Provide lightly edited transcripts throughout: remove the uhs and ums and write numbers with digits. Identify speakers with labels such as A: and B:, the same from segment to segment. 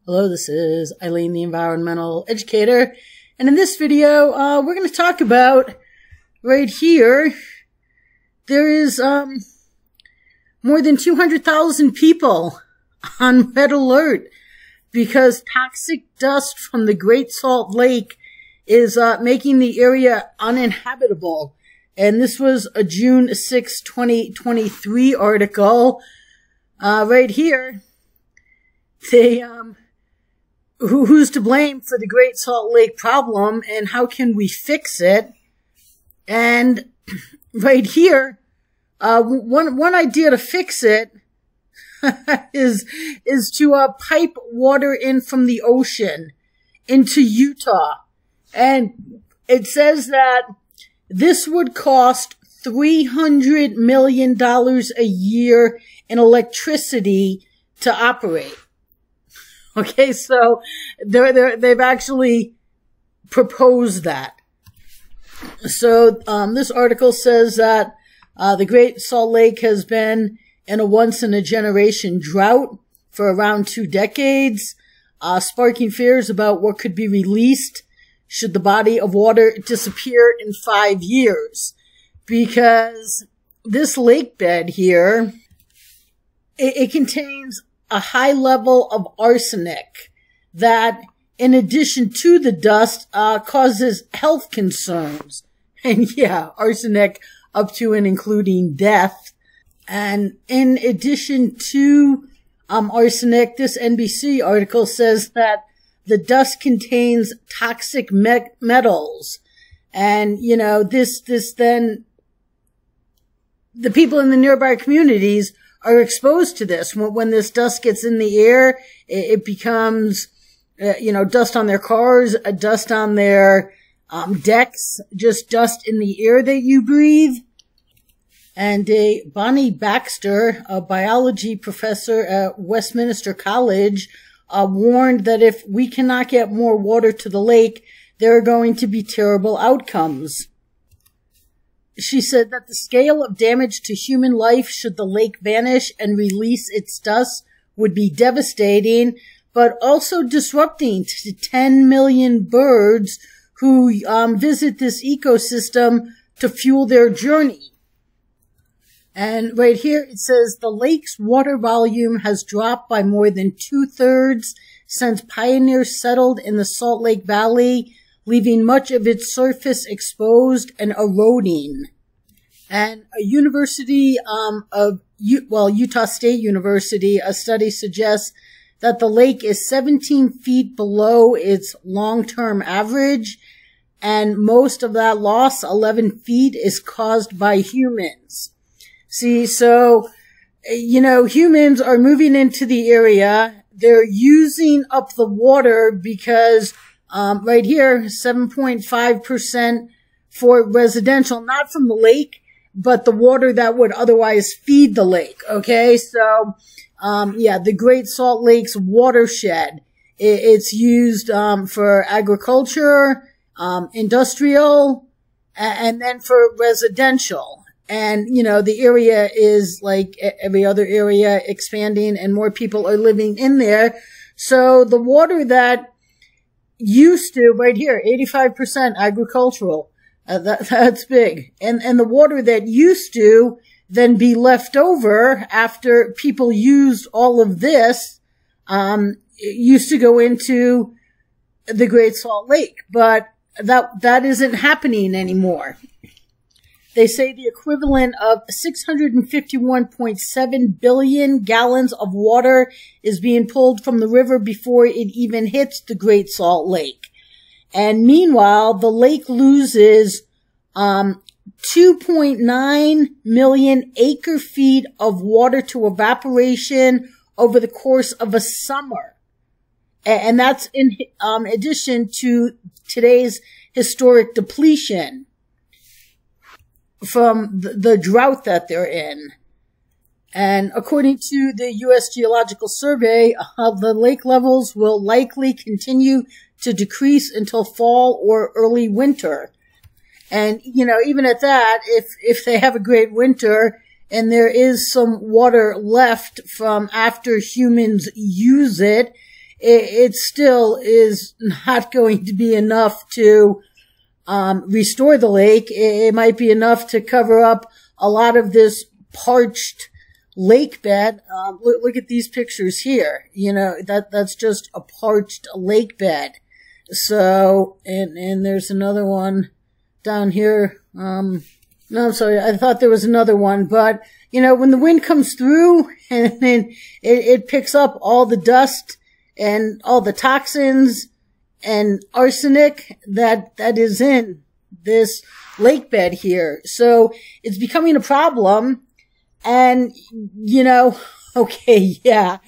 A: Hello, this is Eileen, the environmental educator, and in this video, we're going to talk about right here. There is more than 200,000 people on red alert because toxic dust from the Great Salt Lake is making the area uninhabitable. And this was a June 6, 2023 article right here. They who's to blame for the Great Salt Lake problem and how can we fix it? And right here, one idea to fix it is to pipe water in from the ocean into Utah. And it says that this would cost $300 million a year in electricity to operate. Okay, so they've actually proposed that. So this article says that the Great Salt Lake has been in a once-in-a-generation drought for around 2 decades, sparking fears about what could be released should the body of water disappear in 5 years. Because this lake bed here, it contains a high level of arsenic that, in addition to the dust, causes health concerns. And yeah, arsenic up to and including death. And in addition to arsenic, this NBC article says that the dust contains toxic metals. And, you know, this then, the people in the nearby communities are exposed to this. When this dust gets in the air, it becomes, dust on their cars, dust on their decks, just dust in the air that you breathe. And Bonnie Baxter, a biology professor at Westminster College, warned that if we cannot get more water to the lake, there are going to be terrible outcomes. She said that the scale of damage to human life should the lake vanish and release its dust would be devastating, but also disrupting to 10 million birds who visit this ecosystem to fuel their journey. And right here it says the lake's water volume has dropped by more than 2/3 since pioneers settled in the Salt Lake Valley, leaving much of its surface exposed and eroding. And a university Utah State University, a study suggests that the lake is 17 feet below its long-term average, and most of that loss, 11 feet, is caused by humans. See, so, humans are moving into the area. They're using up the water because right here, 7.5% for residential, not from the lake, but the water that would otherwise feed the lake. Okay, so the Great Salt Lake's watershed, it's used for agriculture, industrial, and then for residential. And, the area is like every other area expanding and more people are living in there. So the water that used to, right here, 85% agricultural. That's big. And the water that used to then be left over after people used all of this, used to go into the Great Salt Lake. But that isn't happening anymore. They say the equivalent of 651.7 billion gallons of water is being pulled from the river before it even hits the Great Salt Lake. And meanwhile, the lake loses 2.9 million acre feet of water to evaporation over the course of a summer. And that's in addition to today's historic depletion from the drought that they're in. And according to the U.S. Geological Survey, the lake levels will likely continue to decrease until fall or early winter. And, even at that, if they have a great winter and there is some water left from after humans use it, it still is not going to be enough to restore the lake. It might be enough to cover up a lot of this parched lake bed. Look at these pictures here. You know, that's just a parched lake bed. So, and there's another one down here. No, I'm sorry. I thought there was another one, but you know, when the wind comes through and then it picks up all the dust and all the toxins and arsenic that is in this lake bed here. So it's becoming a problem. And, you know, okay, yeah,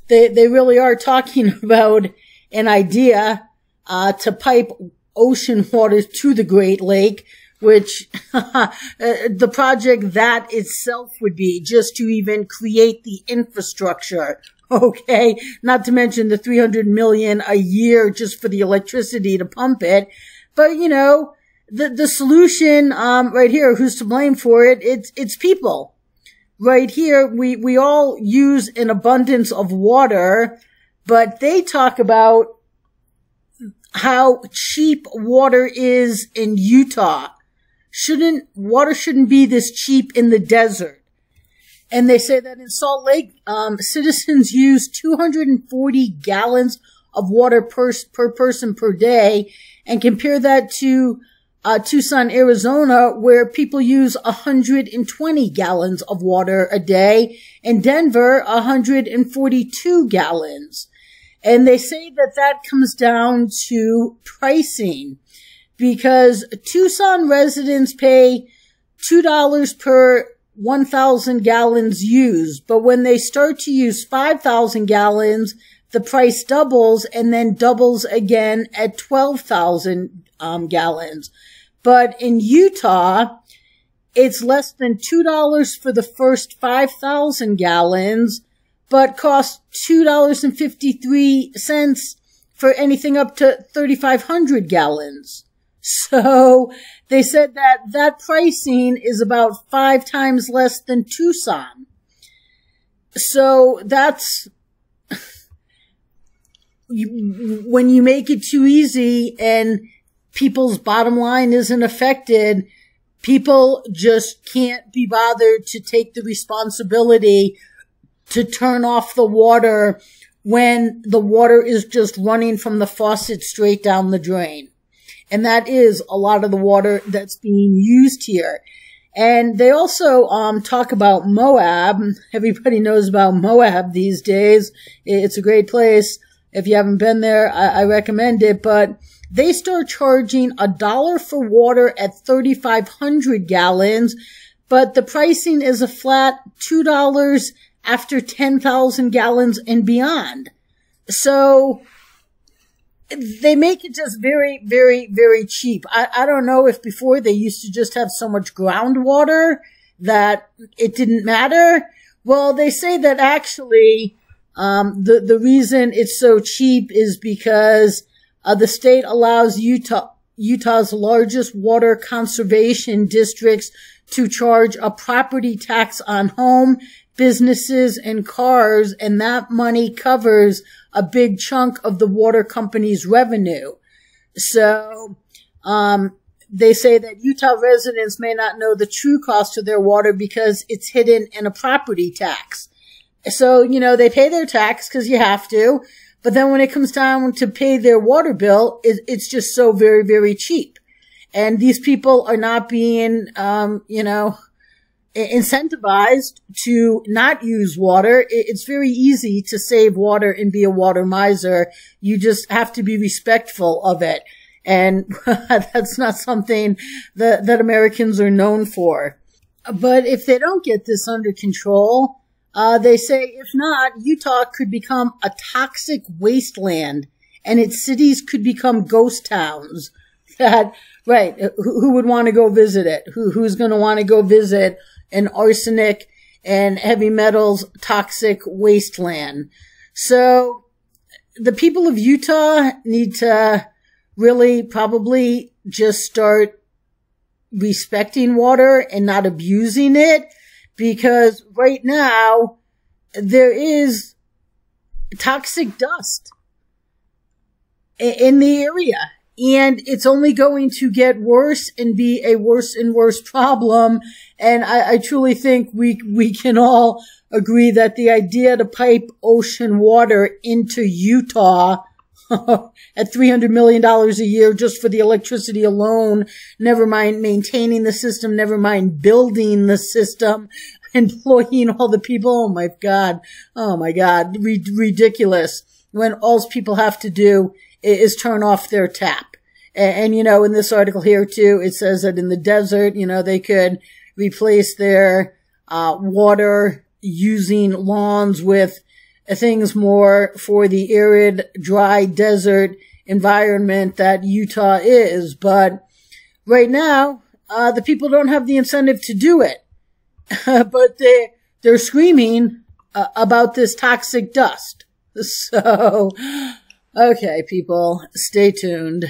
A: they really are talking about an idea, to pipe ocean water to the Great Lake, which, the project that itself would be just to even create the infrastructure. Okay. Not to mention the 300 million a year just for the electricity to pump it. But, you know, the solution, right here, who's to blame for it? It's people. Right here, we all use an abundance of water, but they talk about how cheap water is in Utah. Water shouldn't be this cheap in the desert. And they say that in Salt Lake, citizens use 240 gallons of water per person per day, and compare that to Tucson, Arizona, where people use 120 gallons of water a day, and Denver, 142 gallons. And they say that comes down to pricing, because Tucson residents pay $2 per 1,000 gallons used, but when they start to use 5,000 gallons, the price doubles and then doubles again at 12,000 gallons. But in Utah, it's less than $2 for the first 5,000 gallons, but costs $2.53 for anything up to 3,500 gallons. So they said that pricing is about 5 times less than Tucson. So that's, when you make it too easy and people's bottom line isn't affected, people just can't be bothered to take the responsibility to turn off the water when the water is just running from the faucet straight down the drain. And that is a lot of the water that's being used here. And they also talk about Moab. Everybody knows about Moab these days. It's a great place. If you haven't been there, I recommend it. But they start charging $1 for water at 3,500 gallons, but the pricing is a flat $2 after 10,000 gallons and beyond. So they make it just very, very, very cheap. I don't know if before they used to just have so much groundwater that it didn't matter. Well, they say that actually the reason it's so cheap is because the state allows Utah's largest water conservation districts to charge a property tax on home, businesses, and cars, and that money covers a big chunk of the water company's revenue. So they say that Utah residents may not know the true cost of their water because it's hidden in a property tax. So, you know, they pay their tax because you have to. But then when it comes time to pay their water bill, it's just so very, very cheap. And these people are not being, you know, incentivized to not use water. It's very easy to save water and be a water miser. You just have to be respectful of it. And that's not something that Americans are known for. But if they don't get this under control, they say, if not, Utah could become a toxic wasteland and its cities could become ghost towns. Right. Who would want to go visit it? Who's going to want to go visit an arsenic and heavy metals toxic wasteland? So the people of Utah need to really probably just start respecting water and not abusing it, because right now there is toxic dust in the area. And it's only going to get worse and be a worse and worse problem. And I truly think we can all agree that the idea to pipe ocean water into Utah at $300 million a year just for the electricity alone, never mind maintaining the system, never mind building the system, employing all the people. Oh my God, ridiculous. When all people have to do is turn off their tap. And, you know, in this article here too, it says that in the desert, you know, they could replace their water using lawns with things more for the arid, dry desert environment that Utah is. But right now, the people don't have the incentive to do it. But they're screaming about this toxic dust. So, okay, people, stay tuned.